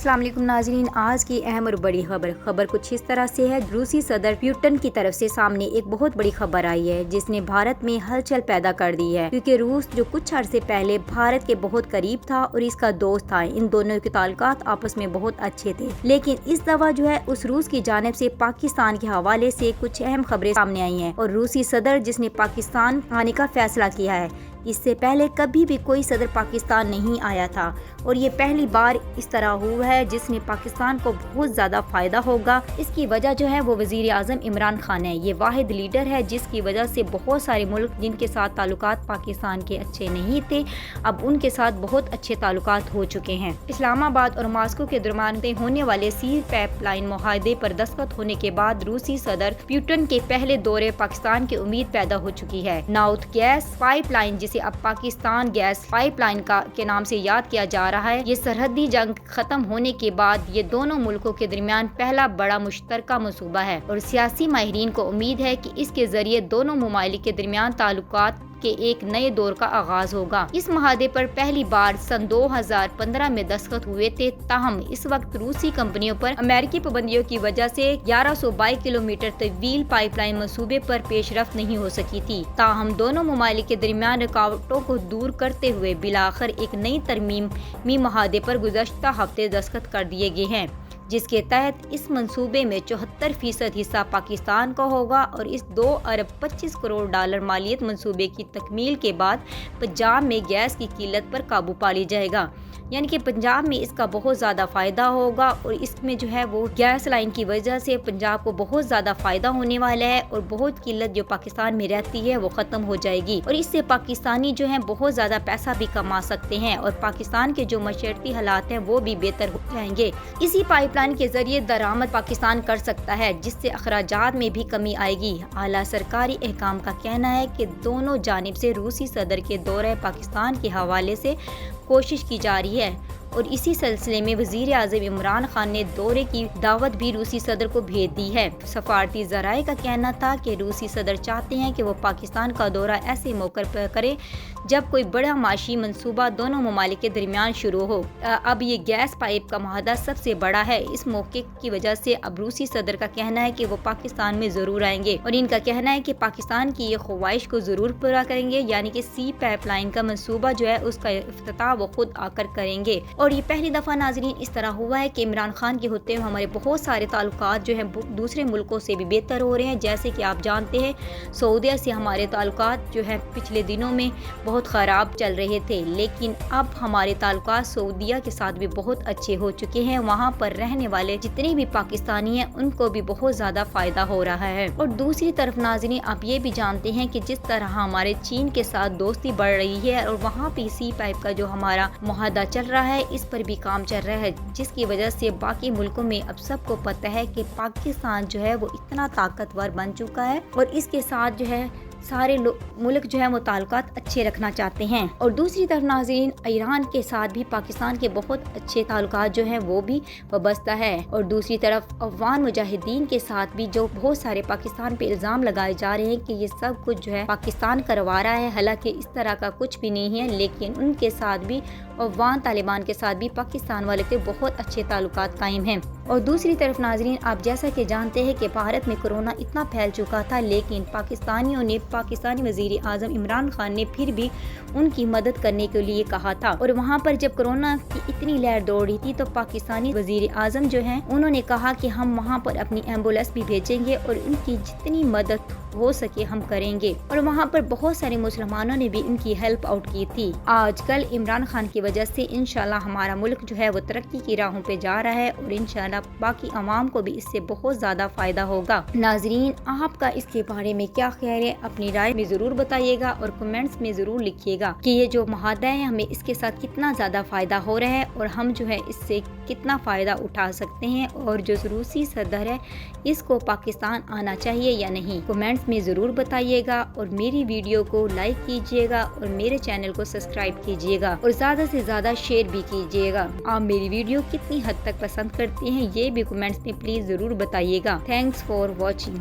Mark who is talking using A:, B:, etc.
A: अस्सलाम वालेकुम नाज़रीन, आज की अहम और बड़ी खबर कुछ इस तरह से है। रूसी सदर पुतिन की तरफ से सामने एक बहुत बड़ी खबर आई है जिसने भारत में हलचल पैदा कर दी है, क्योंकि रूस जो कुछ अरसे पहले भारत के बहुत करीब था और इसका दोस्त था, इन दोनों के ताल्लुकात आपस में बहुत अच्छे थे। लेकिन इस दफा जो है उस रूस की जानिब से पाकिस्तान के हवाले से कुछ अहम खबरें सामने आई हैं और रूसी सदर जिसने पाकिस्तान आने का फैसला किया है। इससे पहले कभी भी कोई सदर पाकिस्तान नहीं आया था और ये पहली बार इस तरह हुआ है जिसने पाकिस्तान को बहुत ज़्यादा फ़ायदा होगा। इसकी वजह जो है वो वज़ीर आज़म इमरान खान है। ये वाहिद लीडर है जिसकी वजह से बहुत सारे मुल्क जिनके साथ ताल्लुकात पाकिस्तान के अच्छे नहीं थे, अब उनके साथ बहुत अच्छे ताल्लुकात हो चुके हैं। इस्लामाबाद और मास्को के दरमियान होने वाले सी पाइपलाइन मुआहदे पर दस्तखत होने के बाद रूसी सदर पुतिन के पहले दौरे पाकिस्तान की उम्मीद पैदा हो चुकी है। नॉर्थ गैस पाइपलाइन जिसे अब पाकिस्तान गैस पाइपलाइन के नाम से याद किया जा रहा है, ये सरहदी जंग खत्म होने के बाद ये दोनों मुल्कों के दरमियान पहला बड़ा मुश्तरका मंसूबा है और सियासी माहिरीन को उम्मीद है कि इसके जरिए दोनों ममालिक के दरमियान ताल्लुकात के एक नए दौर का आगाज होगा। इस मुआहदे पर पहली बार सन 2015 में दस्तखत हुए थे, ताहम इस वक्त रूसी कंपनियों पर अमेरिकी पाबंदियों की वजह से 1122 किलोमीटर तवील पाइपलाइन मंसूबे पर पेशरफ्त नहीं हो सकी थी। ताहम दोनों ममालिक के दरमियान रुकावटों को दूर करते हुए बिलाखिर एक नई तरमीमी मुआहदे पर गुज़श्ता हफ्ते दस्तखत कर दिए गए हैं, जिसके तहत इस मंसूबे में 74% हिस्सा पाकिस्तान का होगा और इस 2 अरब 25 करोड़ डॉलर मालियत मंसूबे की तकमील के बाद पंजाब में गैस की किल्लत पर काबू पा ली जाएगा। यानी कि पंजाब में इसका बहुत ज़्यादा फ़ायदा होगा और इसमें जो है वो गैस लाइन की वजह से पंजाब को बहुत ज़्यादा फ़ायदा होने वाला है और बहुत किल्लत जो पाकिस्तान में रहती है वो ख़त्म हो जाएगी और इससे पाकिस्तानी जो है बहुत ज़्यादा पैसा भी कमा सकते हैं और पाकिस्तान के जो मशरती हालात हैं वो भी बेहतर हो जाएंगे। इसी पाइपलाइन के जरिए दरामद पाकिस्तान कर सकता है जिससे अखराजात में भी कमी आएगी। आला सरकारी अहकाम का कहना है कि दोनों जानिब से रूसी सदर के दौरे पाकिस्तान के हवाले से कोशिश की जा रही है और इसी सिलसिले में वज़ीर आज़म इमरान खान ने दौरे की दावत भी रूसी सदर को भेज दी है। सफारती ज़राए का कहना था कि रूसी सदर चाहते हैं कि वो पाकिस्तान का दौरा ऐसे मौके पर करे जब कोई बड़ा माशी मंसूबा दोनों ममालिक के दरमियान शुरू हो। अब ये गैस पाइप का मुआहदा सबसे बड़ा है। इस मौके की वजह से अब रूसी सदर का कहना है कि वो पाकिस्तान में ज़रूर आएंगे और इनका कहना है कि पाकिस्तान की ये ख्वाहिश को ज़रूर पूरा करेंगे, यानी कि सी पाइपलाइन का मंसूबा जो है उसका इफ्तिताह वो खुद आकर करेंगे। और ये पहली दफ़ा नाज़रीन इस तरह हुआ है कि इमरान खान के होते हुए हमारे बहुत सारे ताल्लुकात जो हैं दूसरे मुल्कों से भी बेहतर हो रहे हैं। जैसे कि आप जानते हैं सऊदीया से हमारे ताल्लुकात जो है पिछले दिनों में बहुत ख़राब चल रहे थे, लेकिन अब हमारे ताल्लुकात सऊदीया के साथ भी बहुत अच्छे हो चुके हैं। वहाँ पर रहने वाले जितने भी पाकिस्तानी हैं उनको भी बहुत ज़्यादा फ़ायदा हो रहा है। और दूसरी तरफ नाज़रीन आप ये भी जानते हैं कि जिस तरह हमारे चीन के साथ दोस्ती बढ़ रही है और वहाँ पे सी पाइप का जो हमारा मुआहदा चल रहा है इस पर भी काम चल रहा है, जिसकी वजह से बाकी मुल्कों में अब सबको पता है कि पाकिस्तान जो है वो इतना ताकतवर बन चुका है और इसके साथ जो है सारे मुल्क जो है वो ताल्लुकात अच्छे रखना चाहते हैं। और दूसरी तरफ नाज़रीन ईरान के साथ भी पाकिस्तान के बहुत अच्छे ताल्लुकात जो हैं वो भी वाबस्ता है और दूसरी तरफ अफगान मुजाहिदीन के साथ भी जो बहुत सारे पाकिस्तान पे इल्ज़ाम लगाए जा रहे हैं कि ये सब कुछ जो है पाकिस्तान करवा रहा है, हालांकि इस तरह का कुछ भी नहीं है, लेकिन उनके साथ भी अफगान तालिबान के साथ भी पाकिस्तान वाले के बहुत अच्छे ताल्लुकात कायम हैं। और दूसरी तरफ नाज़रीन आप जैसा कि जानते हैं कि भारत में कोरोना इतना फैल चुका था, लेकिन पाकिस्तानियों ने पाकिस्तानी वज़ीर आज़म इमरान खान ने फिर भी उनकी मदद करने के लिए कहा था और वहाँ पर जब कोरोना की इतनी लहर दौड़ रही थी तो पाकिस्तानी वज़ीर आज़म जो हैं उन्होंने कहा कि हम वहाँ पर अपनी एम्बुलेंस भी भेजेंगे और उनकी जितनी मदद हो सके हम करेंगे और वहाँ पर बहुत सारे मुसलमानों ने भी इनकी हेल्प आउट की थी। आजकल इमरान खान की वजह से इंशाल्लाह हमारा मुल्क जो है वो तरक्की की राहों पे जा रहा है और इंशाल्लाह बाकी अवाम को भी इससे बहुत ज़्यादा फ़ायदा होगा। नाजरीन आपका इसके बारे में क्या ख्याल है, अपनी राय में ज़रूर बताइएगा और कमेंट्स में ज़रूर लिखिएगा कि ये जो मुआहदा है हमें इसके साथ कितना ज़्यादा फ़ायदा हो रहा है और हम जो है इससे कितना फ़ायदा उठा सकते हैं और जो रूसी सदर है इसको पाकिस्तान आना चाहिए या नहीं। कमेंट्स में ज़रूर बताइएगा और मेरी वीडियो को लाइक कीजिएगा और मेरे चैनल को सब्सक्राइब कीजिएगा और ज़्यादा से ज़्यादा शेयर भी कीजिएगा। आप मेरी वीडियो कितनी हद तक पसंद करते हैं ये भी कमेंट्स में प्लीज़ ज़रूर बताइएगा। Thanks for watching.